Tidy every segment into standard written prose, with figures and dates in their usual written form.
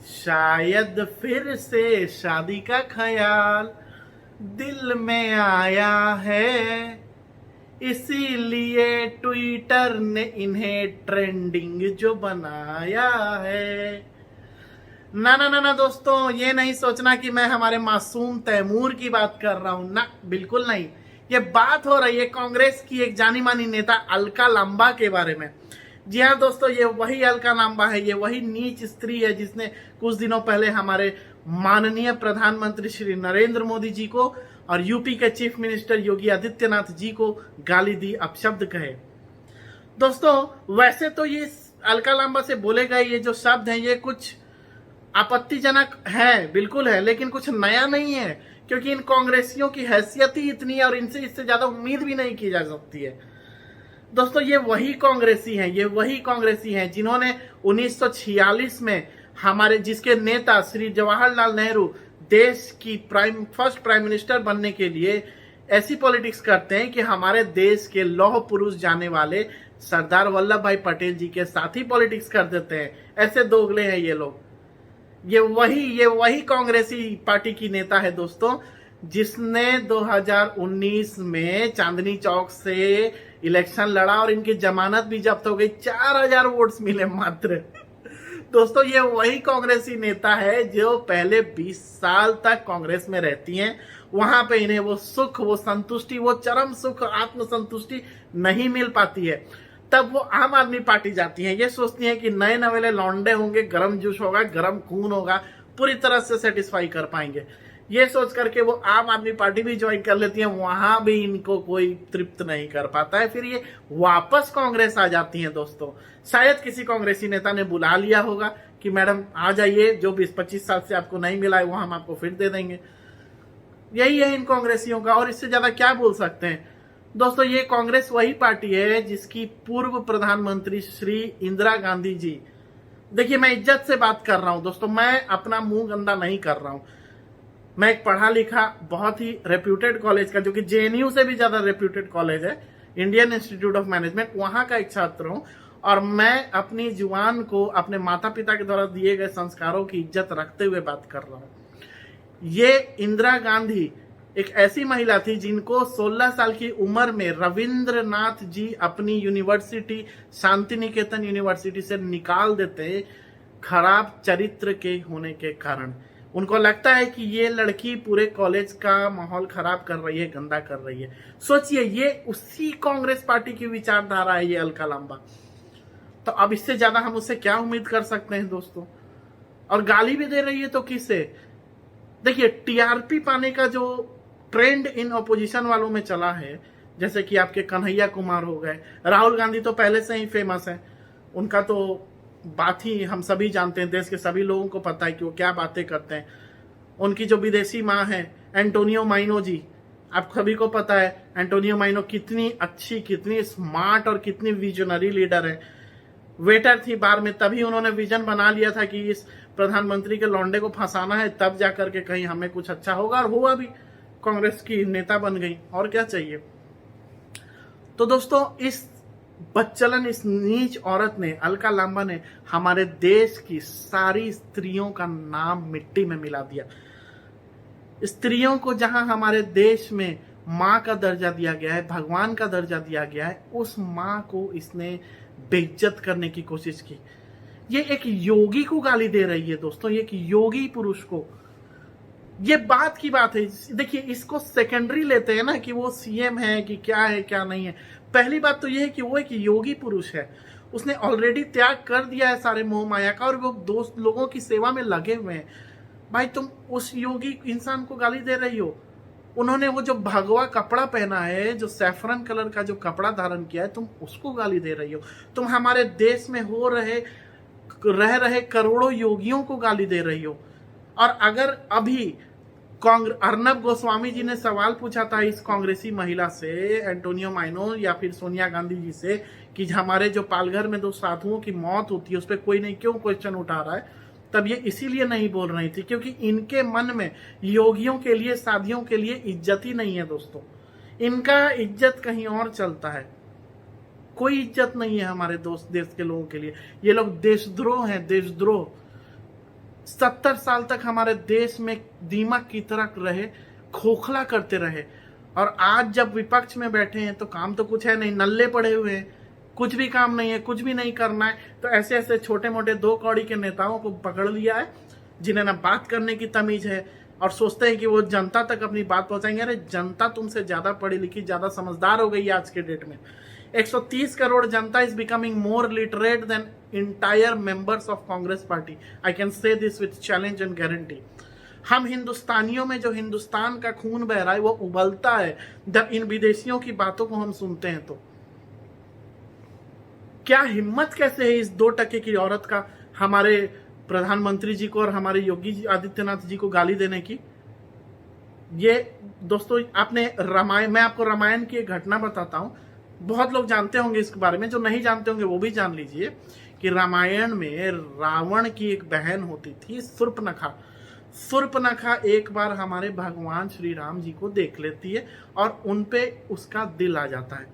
शायद फिर से शादी का ख्याल दिल में आया है, इसीलिए ट्विटर ने इन्हें ट्रेंडिंग जो बनाया है। ना ना ना ना दोस्तों, ये नहीं सोचना कि मैं हमारे मासूम तैमूर की बात कर रहा हूं ना, बिल्कुल नहीं। ये बात हो रही है कांग्रेस की एक जानी मानी नेता अलका लांबा के बारे में। जी हाँ दोस्तों, ये वही अलका लांबा है, ये वही नीच स्त्री है जिसने कुछ दिनों पहले हमारे माननीय प्रधानमंत्री श्री नरेंद्र मोदी जी को और यूपी के चीफ मिनिस्टर योगी आदित्यनाथ जी को गाली दी, अपशब्द कहे। दोस्तों वैसे तो ये अलका लांबा से बोले गए ये जो शब्द हैं ये कुछ आपत्तिजनक है, बिल्कुल है, लेकिन कुछ नया नहीं है, क्योंकि इन कांग्रेसियों की हैसियत ही इतनी है और इनसे इससे ज्यादा उम्मीद भी नहीं की जा सकती है। दोस्तों ये वही कांग्रेसी हैं जिन्होंने 1946 में हमारे जिसके नेता श्री जवाहरलाल नेहरू देश की फर्स्ट प्राइम मिनिस्टर बनने के लिए ऐसी पॉलिटिक्स करते हैं कि हमारे देश के लौह पुरुष जाने वाले सरदार वल्लभ भाई पटेल जी के साथ ही पॉलिटिक्स कर देते हैं। ऐसे दोगले हैं ये लोग। ये वही कांग्रेसी पार्टी की नेता है दोस्तों, जिसने 2019 में चांदनी चौक से इलेक्शन लड़ा और इनकी जमानत भी जब्त हो गई, 4000 वोट्स मिले मात्र। दोस्तों ये वही कांग्रेसी नेता है जो पहले 20 साल तक कांग्रेस में रहती हैं, वहां पे इन्हें वो सुख, वो संतुष्टि, वो चरम सुख, आत्मसंतुष्टि नहीं मिल पाती है। तब वो आम आदमी पार्टी जाती हैं, ये सोचती हैं कि नए नवेले लौंडे होंगे, गर्म जोश होगा, गर्म खून होगा, पूरी तरह से सेटिस्फाई कर पाएंगे। ये सोच करके वो आम आदमी पार्टी भी ज्वाइन कर लेती हैं, वहां भी इनको कोई तृप्त नहीं कर पाता है, फिर ये वापस कांग्रेस आ जाती हैं। दोस्तों शायद किसी कांग्रेसी नेता ने बुला लिया होगा कि मैडम आ जाइए, जो 20-25 साल से आपको नहीं मिला है वो हम आपको फिर दे देंगे। यही है इन कांग्रेसियों का, और इससे ज्यादा क्या बोल सकते हैं। दोस्तों ये कांग्रेस वही पार्टी है जिसकी पूर्व प्रधानमंत्री श्री इंदिरा गांधी जी, देखिए मैं इज्जत से बात कर रहा हूं दोस्तों, मैं अपना मुंह गंदा नहीं कर रहा हूं, मैं एक पढ़ा लिखा बहुत ही रेप्यूटेड कॉलेज का, जो कि जेएनयू से भी ज्यादा रेप्यूटेड कॉलेज है, इंडियन इंस्टीट्यूट ऑफ मैनेजमेंट, वहां का एक छात्र हूं, और मैं अपनी जुबान को अपने माता पिता के द्वारा दिए गए संस्कारों की इज्जत रखते हुए बात कर रहा हूं। ये इंदिरा गांधी एक ऐसी महिला थी जिनको 16 साल की उम्र में रविंद्रनाथ जी अपनी यूनिवर्सिटी, शांति निकेतन यूनिवर्सिटी से निकाल देते खराब चरित्र के होने के कारण। उनको लगता है कि ये लड़की पूरे कॉलेज का माहौल खराब कर रही है, गंदा कर रही है। सोचिए ये उसी कांग्रेस पार्टी की विचारधारा है ये अलका लांबा। तो अब इससे ज्यादा हम उससे क्या उम्मीद कर सकते हैं दोस्तों। और गाली भी दे रही है तो किसे। देखिए टीआरपी पाने का जो ट्रेंड इन ऑपोजिशन वालों में चला है, जैसे कि आपके कन्हैया कुमार हो गए, राहुल गांधी तो पहले से ही फेमस है, उनका तो बात ही हम सभी जानते हैं, देश के सभी लोगों को पता है कि वो क्या बातें करते हैं। उनकी जो विदेशी माँ है एंटोनियो माइनो जी, आप सभी को पता है एंटोनियो माइनो कितनी अच्छी, कितनी स्मार्ट और कितनी विजनरी लीडर है। वेटर थी बार में, तभी उन्होंने विजन बना लिया था कि इस प्रधानमंत्री के लौंडे को फंसाना है, तब जाकर के कहीं हमें कुछ अच्छा होगा, और हुआ भी, कांग्रेस की नेता बन गई, और क्या चाहिए। तो दोस्तों इस बच्चलन, इस नीच औरत ने, अलका लांबा ने हमारे देश की सारी स्त्रियों का नाम मिट्टी में मिला दिया। स्त्रियों को जहां हमारे देश में माँ का दर्जा दिया गया है, भगवान का दर्जा दिया गया है, उस माँ को इसने बेइज्जत करने की कोशिश की। ये एक योगी को गाली दे रही है दोस्तों, ये एक योगी पुरुष को। ये बात की बात है, देखिए इसको सेकेंडरी लेते हैं ना कि वो सीएम है कि क्या है क्या नहीं है। पहली बात तो ये है कि वो एक योगी पुरुष है, उसने ऑलरेडी त्याग कर दिया है सारे मोह माया का, और वो दोस्त लोगों की सेवा में लगे हुए हैं। भाई तुम उस योगी इंसान को गाली दे रही हो, उन्होंने वो जो भगवा कपड़ा पहना है, जो सैफरन कलर का जो कपड़ा धारण किया है, तुम उसको गाली दे रही हो। तुम हमारे देश में रह रहे करोड़ों योगियों को गाली दे रही हो। और अगर अभी अर्नब गोस्वामी जी ने सवाल पूछा था इस कांग्रेसी महिला से, एंटोनियो माइनो या फिर सोनिया गांधी जी से, कि हमारे जो पालघर में 2 साधुओं की मौत होती है उस पर कोई नहीं क्यों क्वेश्चन उठा रहा है, तब ये इसीलिए नहीं बोल रही थी क्योंकि इनके मन में योगियों के लिए, साधियों के लिए इज्जत ही नहीं है दोस्तों। इनका इज्जत कहीं और चलता है, कोई इज्जत नहीं है हमारे दोस्त देश के लोगों के लिए। ये लोग देशद्रोह हैं, देशद्रोह। 70 साल तक हमारे देश में दीमक की तरह रहे, खोखला करते रहे, और आज जब विपक्ष में बैठे हैं तो काम तो कुछ है नहीं, नल्ले पड़े हुए हैं, कुछ भी काम नहीं है, कुछ भी नहीं करना है। तो ऐसे ऐसे छोटे मोटे 2 कौड़ी के नेताओं को पकड़ लिया है जिन्हें ना बात करने की तमीज है, और सोचते हैं कि वो जनता तक अपनी बात पहुंचाएंगे। अरे जनता तुमसे ज्यादा पढ़ी लिखी, ज्यादा समझदार हो गई है आज के डेट में। 130 करोड़ जनता is becoming more literate than entire members of Congress party. I can say this with challenge and guarantee. हम हिंदुस्तानियों में जो हिंदुस्तान का खून बह रहा है वो उबलता है जब इन विदेशियों की बातों को हम सुनते हैं। तो क्या हिम्मत कैसे है इस 2% की औरत का हमारे प्रधानमंत्री जी को और हमारे योगी आदित्यनाथ जी को गाली देने की। ये दोस्तों आपने रामायण, मैं आपको रामायण की एक घटना बताता हूं, बहुत लोग जानते होंगे इसके बारे में, जो नहीं जानते होंगे वो भी जान लीजिए कि रामायण में रावण की एक बहन होती थी शूर्पणखा। शूर्पणखा एक बार हमारे भगवान श्री राम जी को देख लेती है और उन पे उसका दिल आ जाता है,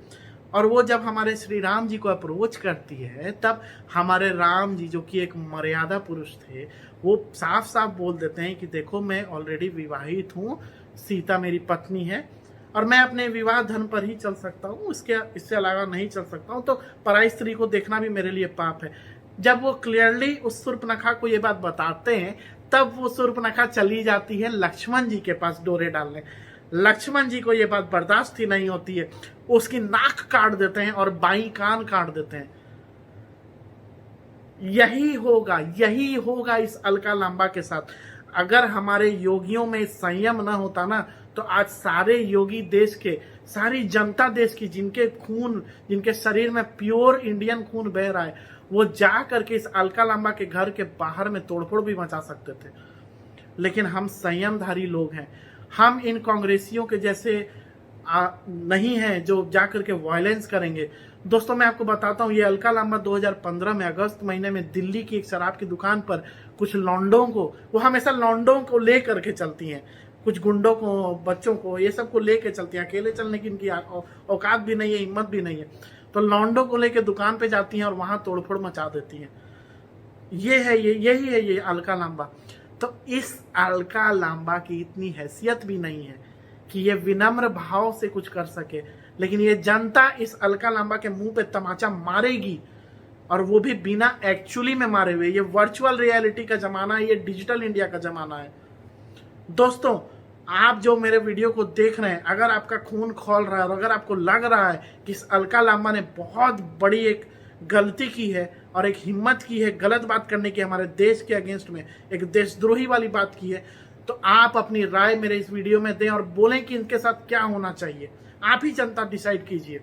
और वो जब हमारे श्री राम जी को अप्रोच करती है तब हमारे राम जी, जो कि एक मर्यादा पुरुष थे, वो साफ साफ बोल देते हैं कि देखो मैं ऑलरेडी विवाहित हूँ, सीता मेरी पत्नी है और मैं अपने विवाह धर्म पर ही चल सकता हूँ, इससे अलावा नहीं चल सकता हूँ, तो पराई स्त्री को देखना भी मेरे लिए पाप है। जब वो क्लियरली उस शूर्पणखा को ये बात बताते हैं तब वो शूर्पणखा चली जाती है लक्ष्मण जी के पास डोरे डालने। लक्ष्मण जी को ये बात बर्दाश्त ही नहीं होती है, उसकी नाक काट देते हैं और बाईं कान काट देते हैं। यही होगा इस अलका लांबा के साथ। अगर हमारे योगियों में संयम ना होता ना तो आज सारे योगी देश के, सारी जनता देश की, जिनके शरीर में प्योर इंडियन खून बह रहा है, वो जा करके इस अलका लांबा के घर के बाहर में तोड़फोड़ भी मचा सकते थे। लेकिन हम संयमधारी लोग हैं, हम इन कांग्रेसियों के जैसे नहीं हैं जो जाकर के वायलेंस करेंगे। दोस्तों मैं आपको बताता हूँ, ये अलका लांबा 2015 में अगस्त महीने में दिल्ली की एक शराब की दुकान पर कुछ लौंडों को, वो हमेशा लौंडों को ले करके चलती हैं, कुछ गुंडों को, बच्चों को, ये सब को लेके चलती हैं। अकेले चलने की इनकी औकात भी नहीं है, हिम्मत भी नहीं है, तो लौंडों को लेके दुकान पे जाती हैं और वहां तोड़फोड़ मचा देती हैं। यही है ये अलका लांबा। तो इस अलका लांबा की इतनी हैसियत भी नहीं है कि ये विनम्र भाव से कुछ कर सके, लेकिन ये जनता इस अलका लांबा के मुंह पे तमाचा मारेगी, और वो भी बिना एक्चुअली में मारे हुए। ये वर्चुअल रियलिटी का जमाना है, ये डिजिटल इंडिया का जमाना है। दोस्तों आप जो मेरे वीडियो को देख रहे हैं, अगर आपका खून खौल रहा है और अगर आपको लग रहा है कि इस अलका लांबा ने बहुत बड़ी एक गलती की है और एक हिम्मत की है गलत बात करने की, हमारे देश के अगेंस्ट में एक देशद्रोही वाली बात की है, तो आप अपनी राय मेरे इस वीडियो में दें और बोलें कि इनके साथ क्या होना चाहिए। आप ही जनता डिसाइड कीजिए।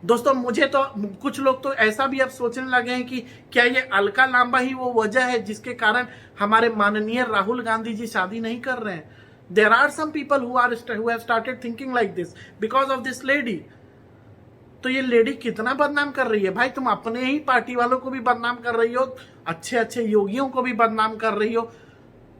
दोस्तों मुझे तो कुछ लोग तो ऐसा भी अब सोचने लगे हैं कि क्या ये अलका लांबा ही वो वजह है जिसके कारण हमारे माननीय राहुल गांधी जी शादी नहीं कर रहे हैं। There are some people who have started thinking like this because of this lady. तो ये लेडी कितना बदनाम कर रही है भाई, तुम अपने ही पार्टी वालों को भी बदनाम कर रही हो, अच्छे अच्छे योगियों को भी बदनाम कर रही हो।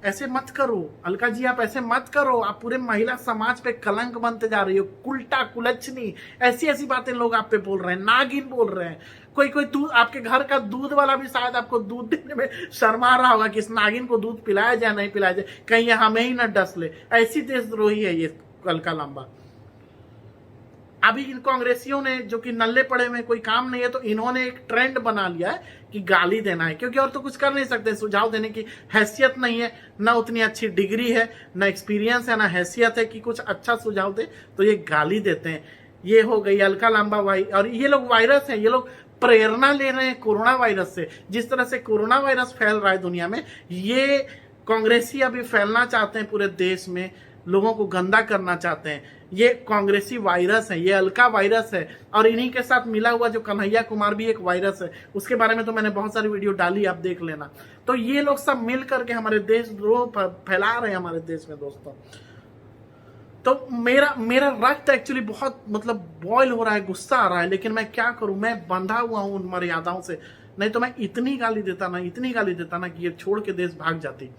ऐसे मत करो अलका जी, आप ऐसे मत करो, आप पूरे महिला समाज पे कलंक बनते जा रही हो। उल्टा कुलच्छनी ऐसी ऐसी बातें लोग आप पे बोल रहे हैं, नागिन बोल रहे हैं। कोई दूध, आपके घर का दूध वाला भी शायद आपको दूध देने में शर्मा रहा होगा कि इस नागिन को दूध पिलाया जाए नहीं पिलाया जाए, कहीं ये हमें ही न डस ले। ऐसी देशद्रोही है ये अलका लांबा। अभी इन कांग्रेसियों ने, जो कि नल्ले पड़े में कोई काम नहीं है, तो इन्होंने एक ट्रेंड बना लिया है कि गाली देना है, क्योंकि और तो कुछ कर नहीं सकते, सुझाव देने की हैसियत नहीं है, ना उतनी अच्छी डिग्री है, ना एक्सपीरियंस है, ना हैसियत है कि कुछ अच्छा सुझाव दे, तो ये गाली देते हैं। ये हो गई अलका लांबा और ये लोग वायरस है, ये लोग प्रेरणा ले रहे हैं कोरोना वायरस से। जिस तरह से कोरोना वायरस फैल रहा है दुनिया में, ये कांग्रेसी अभी फैलना चाहते हैं पूरे देश में, लोगों को गंदा करना चाहते हैं। ये कांग्रेसी वायरस है, ये अलका वायरस है, और इन्हीं के साथ मिला हुआ जो कन्हैया कुमार भी एक वायरस है, उसके बारे में तो मैंने बहुत सारी वीडियो डाली, आप देख लेना। तो ये लोग सब मिल करके हमारे देशद्रोह फैला रहे हैं हमारे देश में। दोस्तों तो मेरा रक्त एक्चुअली बहुत बॉयल हो रहा है, गुस्सा आ रहा है, लेकिन मैं क्या करूं, मैं बंधा हुआ हूं उन मर्यादाओं से। नहीं तो मैं इतनी गाली देता ना कि ये छोड़ के देश भाग जाती।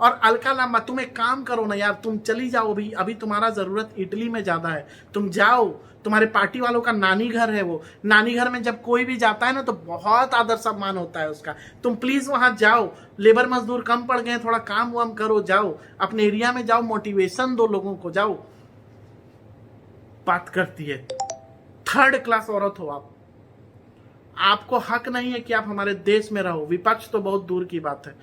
और अलका लांबा तुम एक काम करो ना यार, तुम चली जाओ, अभी तुम्हारा जरूरत इटली में ज्यादा है, तुम जाओ, तुम्हारे पार्टी वालों का नानी घर है वो। नानी घर में जब कोई भी जाता है ना तो बहुत आदर सम्मान होता है उसका। तुम प्लीज वहां जाओ, लेबर मजदूर कम पड़ गए, थोड़ा काम वाम करो, जाओ अपने एरिया में, जाओ मोटिवेशन दो लोगों को, जाओ। बात करती है, थर्ड क्लास औरत हो आप, आपको हक नहीं है कि आप हमारे देश में रहो। विपक्ष तो बहुत दूर की बात है।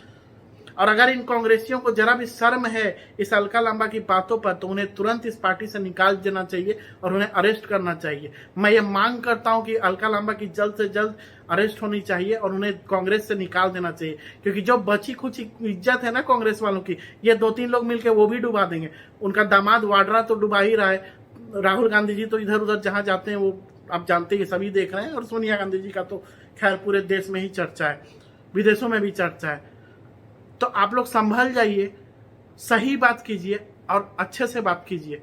और अगर इन कांग्रेसियों को जरा भी शर्म है इस अलका लांबा की बातों पर, तो उन्हें तुरंत इस पार्टी से निकाल देना चाहिए और उन्हें अरेस्ट करना चाहिए। मैं ये मांग करता हूं कि अलका लांबा की जल्द से जल्द अरेस्ट होनी चाहिए और उन्हें कांग्रेस से निकाल देना चाहिए, क्योंकि जो बची कुछ इज्जत है ना कांग्रेस वालों की, ये 2-3 लोग मिलकर वो भी डुबा देंगे। उनका दामाद वाड्रा तो डुबा ही रहा है, राहुल गांधी जी तो इधर उधर जहां जाते हैं वो आप जानते हैं, सभी देख रहे हैं। और सोनिया गांधी जी का तो खैर पूरे देश में ही चर्चा है, विदेशों में भी चर्चा है। तो आप लोग संभल जाइए, सही बात कीजिए और अच्छे से बात कीजिए।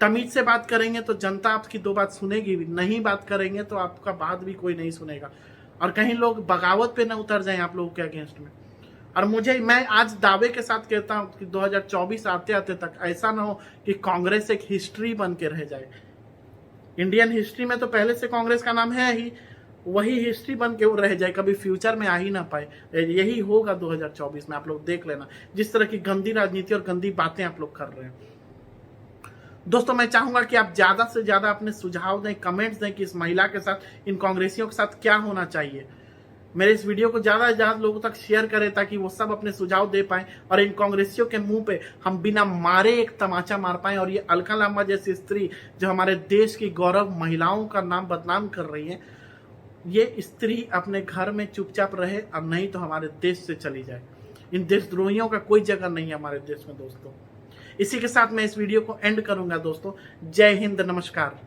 तमीज से बात करेंगे तो जनता आपकी 2 बात सुनेगी भी, नहीं बात करेंगे तो आपका बात भी कोई नहीं सुनेगा। और कहीं लोग बगावत पे न उतर जाएं आप लोगों के अगेंस्ट में। और मैं आज दावे के साथ कहता हूं कि 2024 आते आते तक ऐसा ना हो कि कांग्रेस एक हिस्ट्री बन के रह जाए। इंडियन हिस्ट्री में तो पहले से कांग्रेस का नाम है ही, वही हिस्ट्री बन के वो रह जाए, कभी फ्यूचर में आ ही ना पाए। यही होगा 2024 में, आप लोग देख लेना जिस तरह की गंदी राजनीति और गंदी बातें आप लोग कर रहे हैं। दोस्तों मैं चाहूंगा कि आप ज्यादा से ज्यादा अपने सुझाव दें, कमेंट्स दें कि इस महिला के साथ, इन कांग्रेसियों के साथ क्या होना चाहिए। मेरे इस वीडियो को ज्यादा से ज्यादा लोगों तक शेयर करें ताकि वो सब अपने सुझाव दे पाएं और इन कांग्रेसियों के मुंह पे हम बिना मारे एक तमाचा मार पाएं। और ये अलका लांबा जैसी स्त्री जो हमारे देश की गौरव महिलाओं का नाम बदनाम कर रही है, ये स्त्री अपने घर में चुपचाप रहे, और नहीं तो हमारे देश से चली जाए। इन देशद्रोहियों का कोई जगह नहीं है हमारे देश में दोस्तों। इसी के साथ मैं इस वीडियो को एंड करूंगा दोस्तों। जय हिंद, नमस्कार।